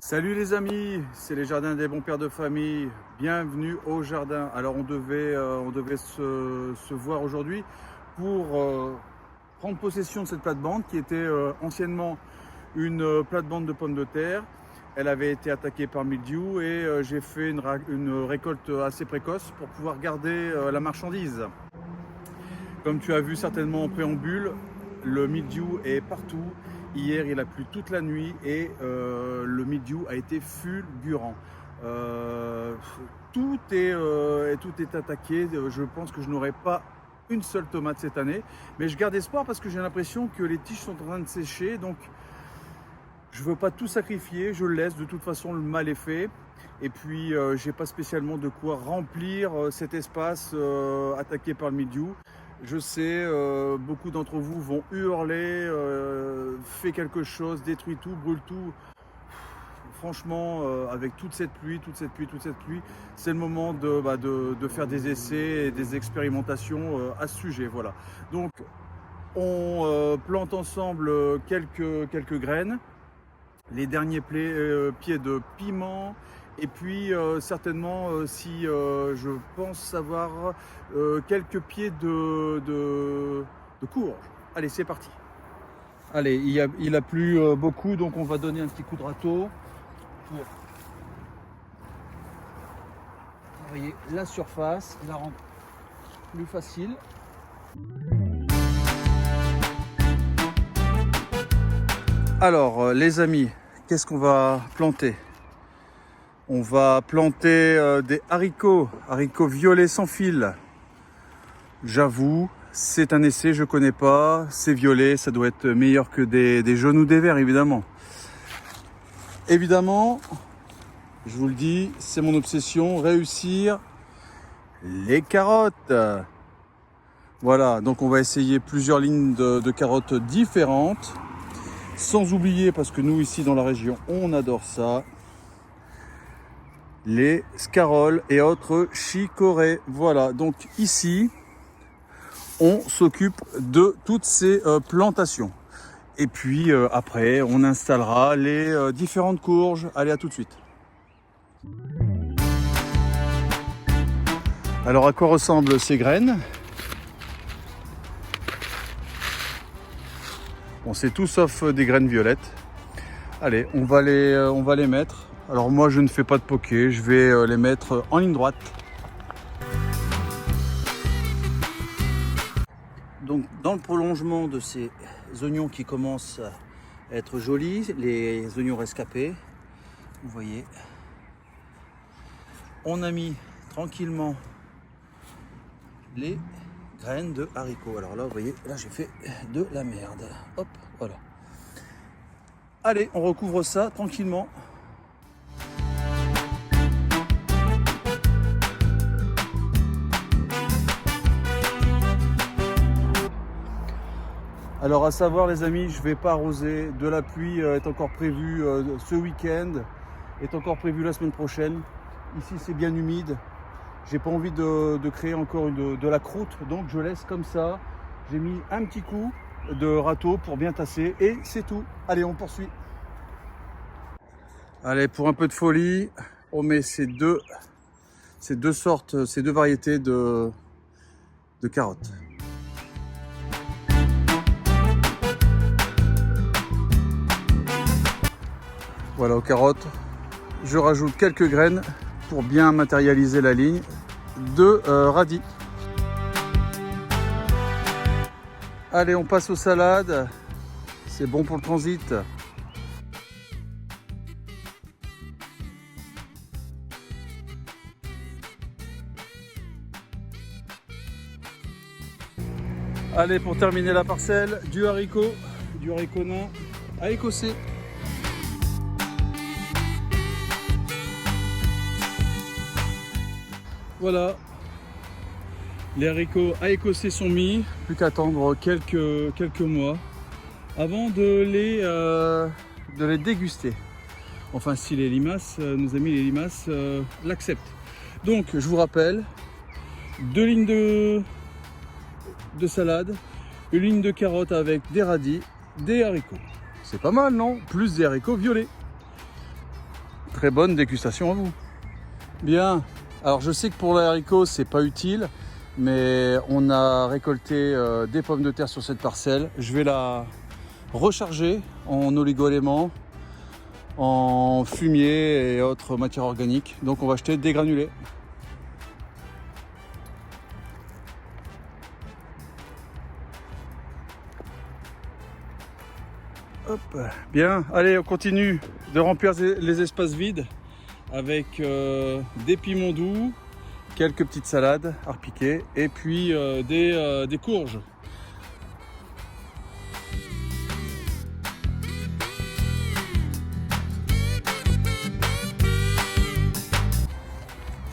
Salut les amis, c'est les jardins des bons pères de famille. Bienvenue au jardin. Alors on devait se voir aujourd'hui pour prendre possession de cette plate-bande qui était anciennement une plate-bande de pommes de terre. Elle avait été attaquée par mildiou et j'ai fait une récolte assez précoce pour pouvoir garder la marchandise. Comme tu as vu certainement en préambule, le mildiou est partout. Hier, il a plu toute la nuit et le mildiou a été fulgurant. Tout est attaqué. Je pense que je n'aurai pas une seule tomate cette année. Mais je garde espoir parce que j'ai l'impression que les tiges sont en train de sécher. Donc, je ne veux pas tout sacrifier. Je le laisse. De toute façon, le mal est fait. Et puis, je n'ai pas spécialement de quoi remplir cet espace attaqué par le mildiou. Je sais, beaucoup d'entre vous vont hurler, fais quelque chose, détruis tout, brûle tout. Franchement, avec toute cette pluie, c'est le moment de faire des essais et des expérimentations à ce sujet. Voilà. Donc, on plante ensemble quelques graines, les derniers pieds de piment. Et puis certainement, si je pense savoir, quelques pieds de courge. Allez, c'est parti. Allez, il a plu beaucoup, donc on va donner un petit coup de râteau pour travailler la surface, la rendre plus facile. Alors les amis, qu'est-ce qu'on va planter ? On va planter des haricots violets sans fil. J'avoue, c'est un essai, je connais pas. C'est violet, ça doit être meilleur que des jaunes ou des verts, évidemment. Évidemment, je vous le dis, c'est mon obsession, réussir les carottes. Voilà, donc on va essayer plusieurs lignes de carottes différentes. Sans oublier, parce que nous ici dans la région, on adore ça, les scaroles et autres chicorées. Voilà, donc ici, on s'occupe de toutes ces plantations. Et puis après, on installera les différentes courges. Allez, à tout de suite. Alors, à quoi ressemblent ces graines? Bon, c'est tout sauf des graines violettes. Allez, on va les mettre. Alors moi je ne fais pas de poké, je vais les mettre en ligne droite. Donc dans le prolongement de ces oignons qui commencent à être jolis, les oignons rescapés, vous voyez, on a mis tranquillement les graines de haricots. Alors là vous voyez, là j'ai fait de la merde. Hop, voilà. Allez, on recouvre ça tranquillement. Alors à savoir les amis, je ne vais pas arroser, de la pluie est encore prévue ce week-end, est encore prévue la semaine prochaine. Ici c'est bien humide, j'ai pas envie de créer encore de la croûte, donc je laisse comme ça. J'ai mis un petit coup de râteau pour bien tasser et c'est tout. Allez, on poursuit. Allez, pour un peu de folie, on met ces deux variétés de carottes. Voilà, aux carottes, je rajoute quelques graines pour bien matérialiser la ligne de radis. Allez, on passe aux salades. C'est bon pour le transit. Allez, pour terminer la parcelle, du haricot nain à écossais. Voilà, les haricots à écossais sont mis, plus qu'à attendre quelques mois avant de les déguster. Enfin, si les limaces, nos amis les limaces l'acceptent. Donc, je vous rappelle, 2 lignes de salade, une ligne de carottes avec des radis, des haricots. C'est pas mal, non? Plus des haricots violets. très bonne dégustation à vous. Bien, alors je sais que pour les haricots c'est pas utile, mais on a récolté des pommes de terre sur cette parcelle. Je vais la recharger en oligo-éléments, en fumier et autres matières organiques. Donc on va acheter des granulés. Hop, bien, allez, on continue de remplir les espaces vides avec des piments doux, quelques petites salades arpiquées et puis des courges.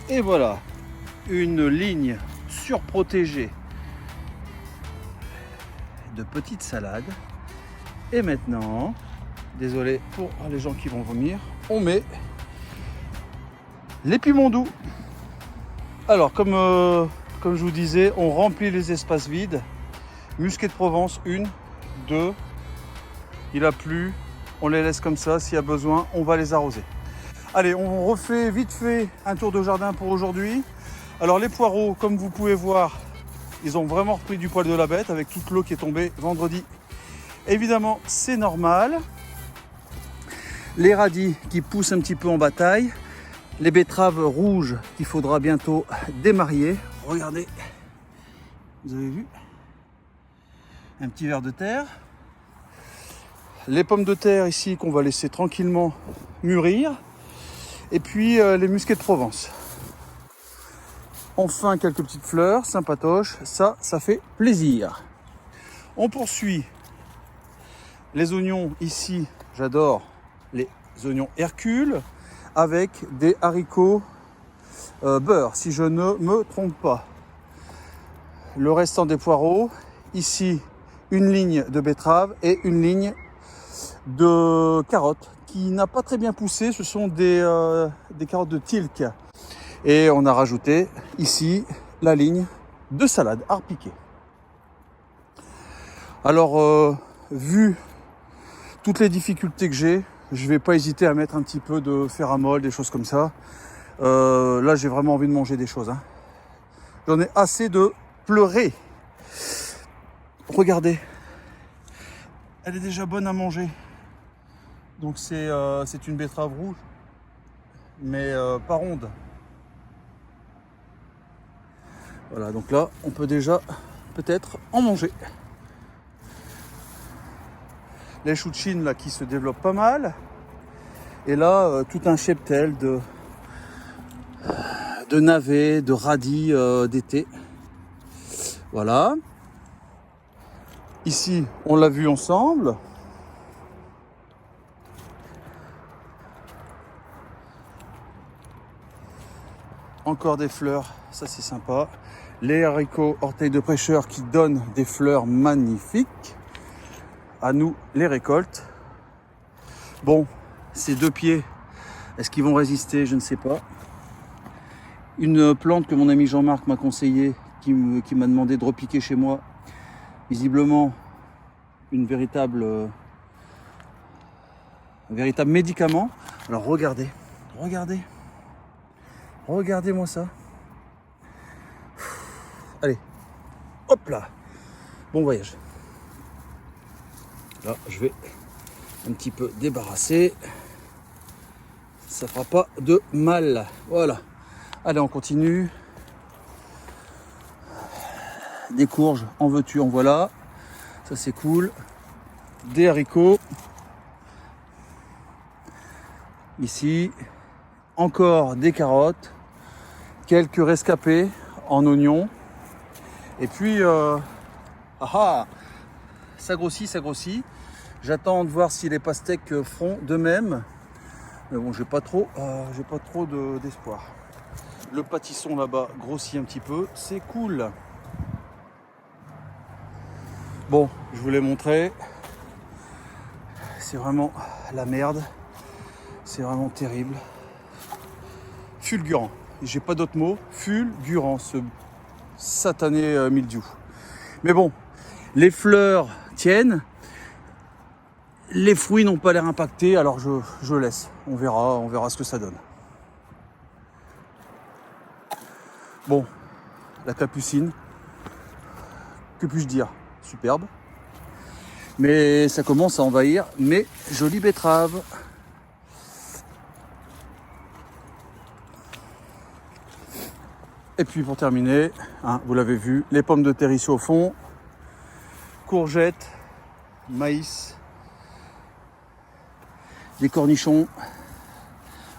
Et voilà, une ligne surprotégée de petites salades. Et maintenant, désolé pour les gens qui vont vomir, on met les piments doux. Alors, comme je vous disais, on remplit les espaces vides. Musqué de Provence, 1, 2. Il a plu, on les laisse comme ça. S'il y a besoin, on va les arroser. Allez, on refait vite fait un tour de jardin pour aujourd'hui. Alors, les poireaux, comme vous pouvez voir, ils ont vraiment repris du poil de la bête avec toute l'eau qui est tombée vendredi. Évidemment, c'est normal. Les radis qui poussent un petit peu en bataille. Les betteraves rouges qu'il faudra bientôt démarier. Regardez, vous avez vu? Un petit ver de terre. Les pommes de terre ici qu'on va laisser tranquillement mûrir. Et puis les musqués de Provence. Enfin, quelques petites fleurs sympatoches. Ça fait plaisir. On poursuit. Les oignons ici, j'adore les oignons Hercule avec des haricots beurre, si je ne me trompe pas. Le restant des poireaux, ici une ligne de betterave et une ligne de carottes qui n'a pas très bien poussé, ce sont des carottes de Tilk. Et on a rajouté ici la ligne de salade arpiquée. Alors, vu toutes les difficultés que j'ai, je vais pas hésiter à mettre un petit peu de fer à molle, des choses comme ça. Là, j'ai vraiment envie de manger des choses. J'en ai assez de pleurer. Regardez, elle est déjà bonne à manger. Donc c'est une betterave rouge, mais pas ronde. Voilà, donc là, on peut déjà peut-être en manger. Les choux de Chine là qui se développent pas mal. Et là, tout un cheptel de navets, de radis d'été. Voilà. Ici, on l'a vu ensemble. Encore des fleurs, ça c'est sympa. Les haricots orteils de prêcheur qui donnent des fleurs magnifiques. À nous les récoltes. Bon, ces deux pieds, est-ce qu'ils vont résister? Je ne sais pas. Une plante que mon ami Jean-Marc m'a conseillé, qui m'a demandé de repiquer chez moi. Visiblement, un véritable médicament. Alors regardez, regardez-moi ça. Allez, hop là, bon voyage. Là, je vais un petit peu débarrasser. Ça fera pas de mal. Voilà. Allez, on continue. Des courges, en veux-tu, en voilà. Ça, c'est cool. Des haricots. Ici. Encore des carottes. Quelques rescapés en oignons. Et puis, ça grossit. J'attends de voir si les pastèques feront de même. Mais bon, j'ai pas trop d'espoir. Le pâtisson là-bas grossit un petit peu. C'est cool. Bon, je vous l'ai montré. C'est vraiment la merde. C'est vraiment terrible. Fulgurant. J'ai pas d'autre mot. Fulgurant, ce satané mildiou. Mais bon, les fleurs tiennent. Les fruits n'ont pas l'air impactés, alors je laisse. On verra ce que ça donne. Bon, la capucine, que puis-je dire? Superbe. Mais ça commence à envahir mes jolies betteraves. Et puis pour terminer, hein, vous l'avez vu, les pommes de terre ici au fond, courgettes, maïs, des cornichons.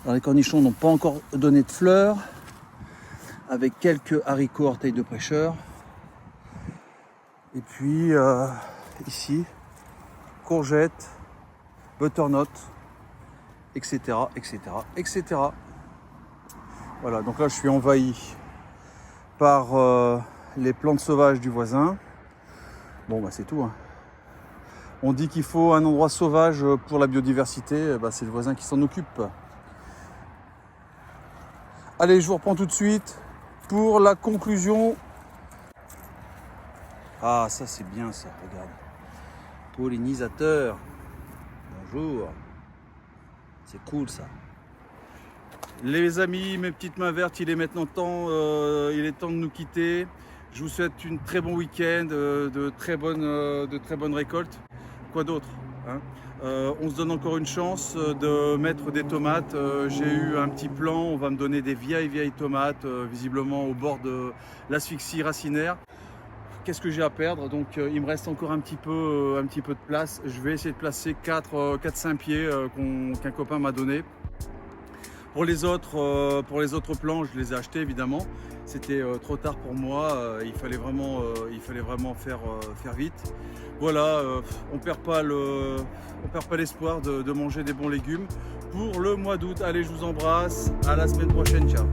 Alors les cornichons n'ont pas encore donné de fleurs, avec quelques haricots orteils de prêcheur. Et puis ici, courgettes, butternut, etc., etc., etc. Voilà, donc là je suis envahi par les plantes sauvages du voisin. Bon, bah c'est tout, hein. On dit qu'il faut un endroit sauvage pour la biodiversité, bah, c'est le voisin qui s'en occupe. Allez, je vous reprends tout de suite pour la conclusion. Ah, ça c'est bien ça, regarde. Pollinisateur. Bonjour. C'est cool ça. Les amis, mes petites mains vertes, il est maintenant temps, il est temps de nous quitter. Je vous souhaite une très bon week-end, de très bonnes récoltes. Quoi d'autre, hein? On se donne encore une chance de mettre des tomates. J'ai eu un petit plan, on va me donner des vieilles tomates, visiblement au bord de l'asphyxie racinaire. Qu'est-ce que j'ai à perdre? Donc il me reste encore un petit peu de place. Je vais essayer de placer 4-5 pieds qu'un copain m'a donné. Pour les autres plants, je les ai achetés évidemment. C'était trop tard pour moi. Il fallait vraiment faire vite. Voilà, on perd pas l'espoir de manger des bons légumes pour le mois d'août. Allez, je vous embrasse. À la semaine prochaine. Ciao.